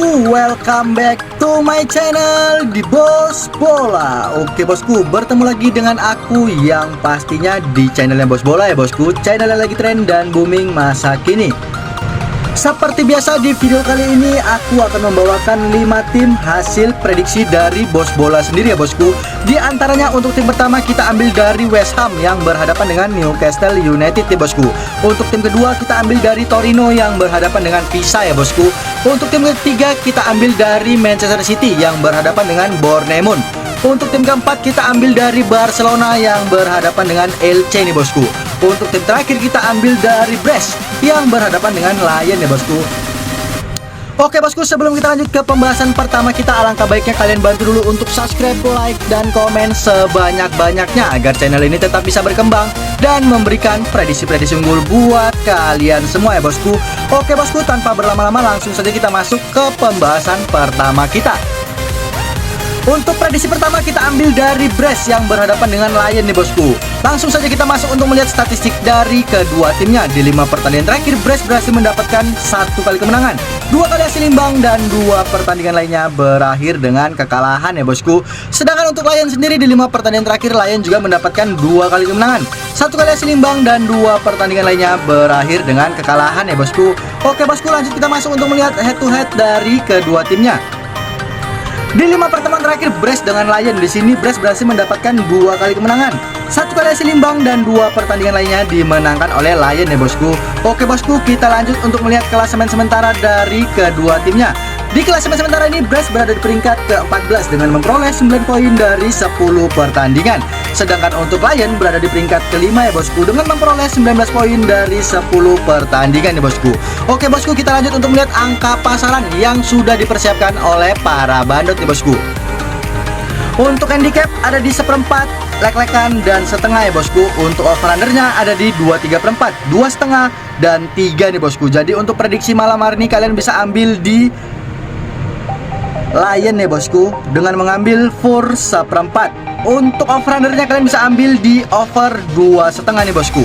bosku, welcome back to my channel di Bos Bola. Oke bosku, bertemu lagi dengan aku yang pastinya di channelnya Bos Bola ya bosku, channel yang lagi tren dan booming masa kini. Seperti biasa di video kali ini aku akan membawakan 5 tim hasil prediksi dari Bos Bola sendiri ya bosku. Di antaranya untuk tim pertama kita ambil dari West Ham yang berhadapan dengan Newcastle United ya bosku. Untuk tim kedua kita ambil dari Torino yang berhadapan dengan Pisa ya bosku. Untuk tim ketiga kita ambil dari Manchester City yang berhadapan dengan Bournemouth. Untuk tim keempat kita ambil dari Barcelona yang berhadapan dengan Elche nih bosku. Untuk tim terakhir kita ambil dari Brest yang berhadapan dengan Lyon ya bosku. Oke bosku, sebelum kita lanjut ke pembahasan pertama kita, alangkah baiknya kalian bantu dulu untuk subscribe, like, dan komen sebanyak-banyaknya agar channel ini tetap bisa berkembang dan memberikan prediksi-prediksi unggul buat kalian semua ya bosku. Oke bosku, tanpa berlama-lama langsung saja kita masuk ke pembahasan pertama kita. Untuk prediksi pertama kita ambil dari Brest yang berhadapan dengan Lyon nih bosku. Langsung saja kita masuk untuk melihat statistik dari kedua timnya. Di 5 pertandingan terakhir Brest berhasil mendapatkan 1 kali kemenangan, 2 kali hasil imbang, dan 2 pertandingan lainnya berakhir dengan kekalahan ya bosku. Sedangkan untuk Lyon sendiri di 5 pertandingan terakhir Lyon juga mendapatkan 2 kali kemenangan, 1 kali hasil imbang, dan 2 pertandingan lainnya berakhir dengan kekalahan ya bosku. Oke bosku, lanjut kita masuk untuk melihat head to head dari kedua timnya. Di 5 pertemuan terakhir Brest dengan Lyon, di sini Brest berhasil mendapatkan 2 kali kemenangan, 1 kali hasil imbang, dan 2 pertandingan lainnya dimenangkan oleh Lyon ya bosku. Oke bosku, kita lanjut untuk melihat klasemen sementara dari kedua timnya. Di klasemen sementara ini Brest berada di peringkat ke-14 dengan memperoleh 9 poin dari 10 pertandingan. Sedangkan untuk Lyon berada di peringkat ke-5 ya bosku dengan memperoleh 19 poin dari 10 pertandingan ya bosku. Oke bosku, kita lanjut untuk melihat angka pasaran yang sudah dipersiapkan oleh para bandot ya bosku. Untuk handicap ada di 1/4, lek-lekan, dan setengah ya bosku. Untuk over-undernya ada di 2/3/4, 2,5, dan 3 nih bosku. Jadi untuk prediksi malam hari ini kalian bisa ambil di Lyon ya bosku dengan mengambil for 1/4. Untuk over-undernya kalian bisa ambil di over 2,5 nih bosku.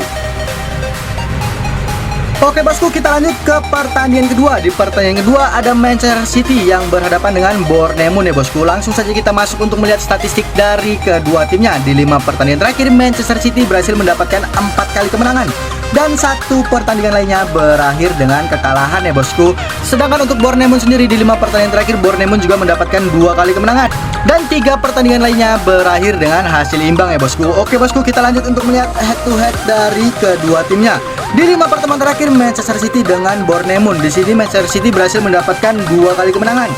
Oke bosku, kita lanjut ke pertandingan kedua. Di pertandingan kedua ada Manchester City yang berhadapan dengan Bournemouth ya bosku. Langsung saja kita masuk untuk melihat statistik dari kedua timnya. Di 5 pertandingan terakhir Manchester City berhasil mendapatkan 4 kali kemenangan dan 1 pertandingan lainnya berakhir dengan kekalahan ya bosku. Sedangkan untuk Bournemouth sendiri di 5 pertandingan terakhir Bournemouth juga mendapatkan 2 kali kemenangan dan 3 pertandingan lainnya berakhir dengan hasil imbang ya bosku. Oke bosku, kita lanjut untuk melihat head to head dari kedua timnya. Di 5 pertemuan terakhir Manchester City dengan Bournemouth, di sini Manchester City berhasil mendapatkan 2 kali kemenangan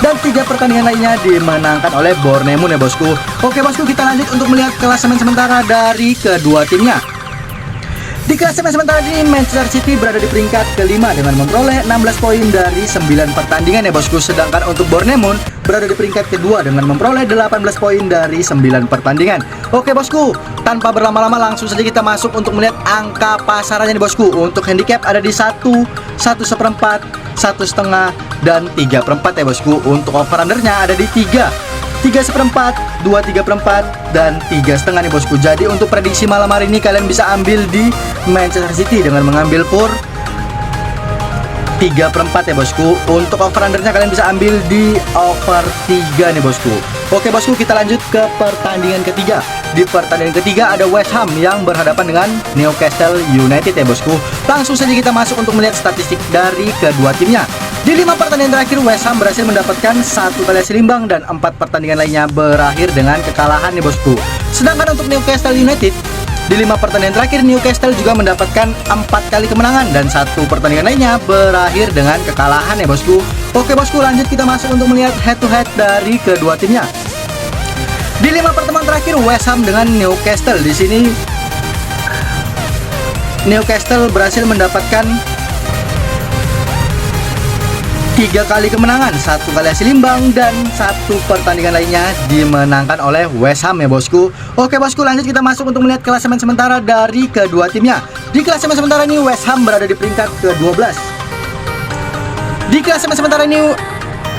dan 3 pertandingan lainnya dimenangkan oleh Bournemouth ya bosku. Oke bosku, kita lanjut untuk melihat klasemen sementara dari kedua timnya. Di klasemen sementara ini Manchester City berada di peringkat ke-5 dengan memperoleh 16 poin dari 9 pertandingan ya bosku. Sedangkan untuk Bournemouth berada di peringkat kedua dengan memperoleh 18 poin dari 9 pertandingan. Oke bosku, tanpa berlama-lama langsung saja kita masuk untuk melihat angka pasarannya nih bosku. Untuk handicap ada di 1, 1/4, 1,5, dan 3/4 ya bosku. Untuk over-undernya ada di 3, 3/4, 2/3/4, dan 3,5 nih bosku. Jadi untuk prediksi malam hari ini kalian bisa ambil di Manchester City dengan mengambil for 3/4 ya bosku. Untuk over-undernya kalian bisa ambil di over 3 nih bosku. Oke bosku, kita lanjut ke pertandingan ketiga. Di pertandingan ketiga ada West Ham yang berhadapan dengan Newcastle United ya bosku. Langsung saja kita masuk untuk melihat statistik dari kedua timnya. Di 5 pertandingan terakhir West Ham berhasil mendapatkan 1 kali hasil imbang dan 4 pertandingan lainnya berakhir dengan kekalahan nih bosku. Sedangkan untuk Newcastle United di 5 pertandingan terakhir Newcastle juga mendapatkan 4 kali kemenangan dan 1 pertandingan lainnya berakhir dengan kekalahan ya bosku. Oke bosku, lanjut kita masuk untuk melihat head to head dari kedua timnya. Di 5 pertemuan terakhir West Ham dengan Newcastle, di sini Newcastle berhasil mendapatkan 3 kali kemenangan, 1 kali hasil imbang, dan 1 pertandingan lainnya dimenangkan oleh West Ham ya bosku. Oke bosku, lanjut kita masuk untuk melihat klasemen sementara dari kedua timnya. Di klasemen sementara ini West Ham berada di peringkat ke-12. Di klasemen sementara ini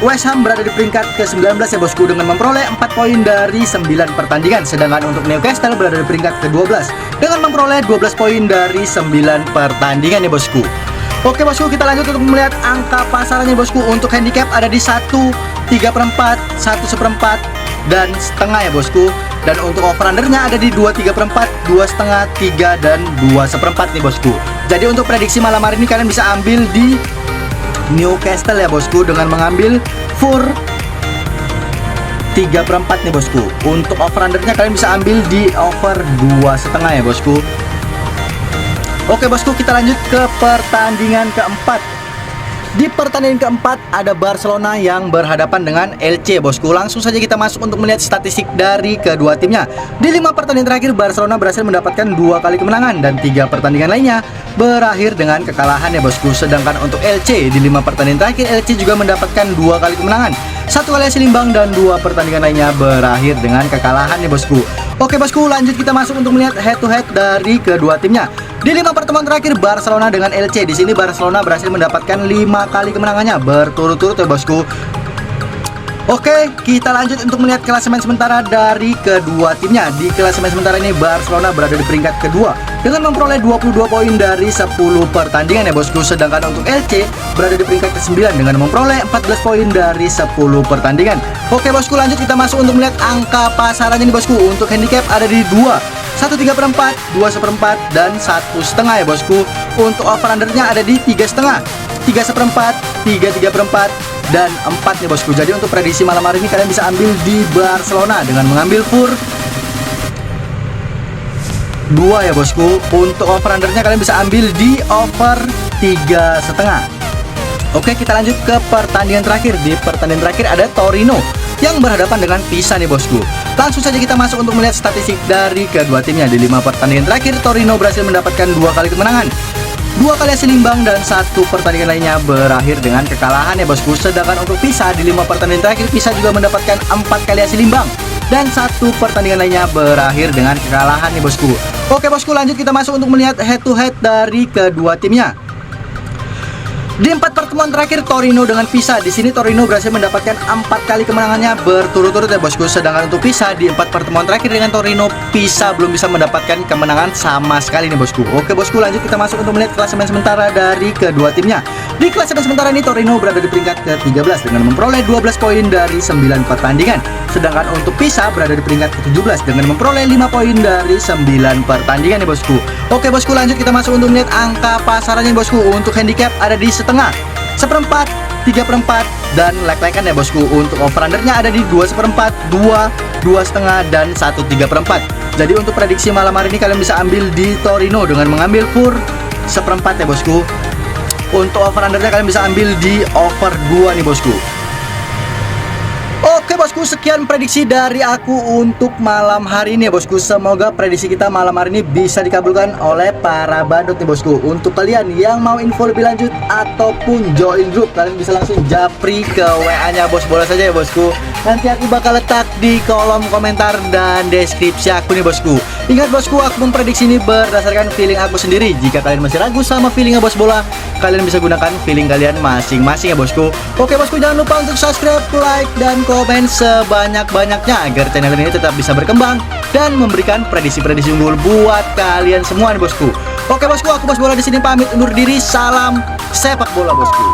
West Ham berada di peringkat ke-19 ya bosku dengan memperoleh 4 poin dari 9 pertandingan. Sedangkan untuk Newcastle berada di peringkat ke-12 dengan memperoleh 12 poin dari 9 pertandingan ya bosku. Oke bosku, kita lanjut untuk melihat angka pasarannya bosku. Untuk handicap ada di 1/3/4, 1/4, dan setengah ya bosku. Dan untuk over undernya ada di 2/3/4, 2,5, 3, dan 2/4 nih bosku. Jadi untuk prediksi malam hari ini kalian bisa ambil di Newcastle ya bosku, dengan mengambil Fur 3/4 nih bosku. Untuk over undernya kalian bisa ambil di over 2,5 ya bosku. Oke bosku, kita lanjut ke pertandingan keempat. Di pertandingan keempat ada Barcelona yang berhadapan dengan LC bosku. Langsung saja kita masuk untuk melihat statistik dari kedua timnya. Di 5 pertandingan terakhir Barcelona berhasil mendapatkan 2 kali kemenangan dan 3 pertandingan lainnya berakhir dengan kekalahan ya bosku. Sedangkan untuk LC di 5 pertandingan terakhir LC juga mendapatkan 2 kali kemenangan, 1 kali hasil imbang, dan 2 pertandingan lainnya berakhir dengan kekalahan ya bosku. Oke bosku, lanjut kita masuk untuk melihat head to head dari kedua timnya. Di 5 pertemuan terakhir Barcelona dengan LC, di sini Barcelona berhasil mendapatkan 5 kali kemenangannya berturut-turut ya bosku. Oke, kita lanjut untuk melihat klasemen sementara dari kedua timnya. Di klasemen sementara ini Barcelona berada di peringkat kedua dengan memperoleh 22 poin dari 10 pertandingan ya bosku. Sedangkan untuk LC berada di peringkat ke-9 dengan memperoleh 14 poin dari 10 pertandingan. Oke bosku, lanjut kita masuk untuk melihat angka pasarannya nih bosku. Untuk handicap ada di 1/3/4, 2/4, dan 1,5 ya bosku. Untuk over undernya ada di 3,5, 3/4, 3/4, dan 4 nih bosku. Jadi untuk prediksi malam hari ini kalian bisa ambil di Barcelona dengan mengambil Fur 2 ya bosku. Untuk over undernya kalian bisa ambil di over 3,5. Oke, kita lanjut ke pertandingan terakhir. Di pertandingan terakhir ada Torino yang berhadapan dengan Pisa nih bosku. Langsung saja kita masuk untuk melihat statistik dari kedua timnya. Di 5 pertandingan terakhir Torino berhasil mendapatkan 2 kali kemenangan, 2 kali hasil imbang, dan 1 pertandingan lainnya berakhir dengan kekalahan ya bosku. Sedangkan untuk Pisa di 5 pertandingan terakhir Pisa juga mendapatkan 4 kali hasil imbang dan 1 pertandingan lainnya berakhir dengan kekalahan nih bosku. Oke bosku, lanjut kita masuk untuk melihat head to head dari kedua timnya. Di 4 pertemuan terakhir Torino dengan Pisa, di sini Torino berhasil mendapatkan 4 kali kemenangannya berturut-turut ya bosku. Sedangkan untuk Pisa di 4 pertemuan terakhir dengan Torino, Pisa belum bisa mendapatkan kemenangan sama sekali nih bosku. Oke bosku, lanjut kita masuk untuk melihat klasemen sementara dari kedua timnya. Di klasemen sementara ini Torino berada di peringkat ke-13 dengan memperoleh 12 poin dari 9 pertandingan. Sedangkan untuk Pisa berada di peringkat ke-17 dengan memperoleh 5 poin dari 9 pertandingan nih bosku. Oke bosku, lanjut kita masuk untuk melihat angka pasarannya bosku. Untuk handicap ada di 1/2, 1/4, 3/4, dan like-likean ya bosku. Untuk over undernya ada di 2/4, 2, 2,5, dan 1/3/4. Jadi untuk prediksi malam hari ini kalian bisa ambil di Torino dengan mengambil Fur 1/4 ya bosku. Untuk over undernya kalian bisa ambil di over 2 nih bosku. Oke bosku, sekian prediksi dari aku untuk malam hari ini ya bosku. Semoga prediksi kita malam hari ini bisa dikabulkan oleh para badut nih bosku. Untuk kalian yang mau info lebih lanjut ataupun join grup, kalian bisa langsung japri ke WA-nya Bos Bola saja ya bosku. Nanti aku bakal letak di kolom komentar dan deskripsi aku nih bosku. Ingat bosku, aku memprediksi ini berdasarkan feeling aku sendiri. Jika kalian masih ragu sama feelingnya Bos Bola, kalian bisa gunakan feeling kalian masing-masing ya bosku. Oke bosku, jangan lupa untuk subscribe, like, dan komen sebanyak-banyaknya agar channel ini tetap bisa berkembang dan memberikan prediksi-prediksi unggul buat kalian semua nih bosku. Oke bosku, aku Bos Bola di sini pamit undur diri. Salam sepak bola bosku.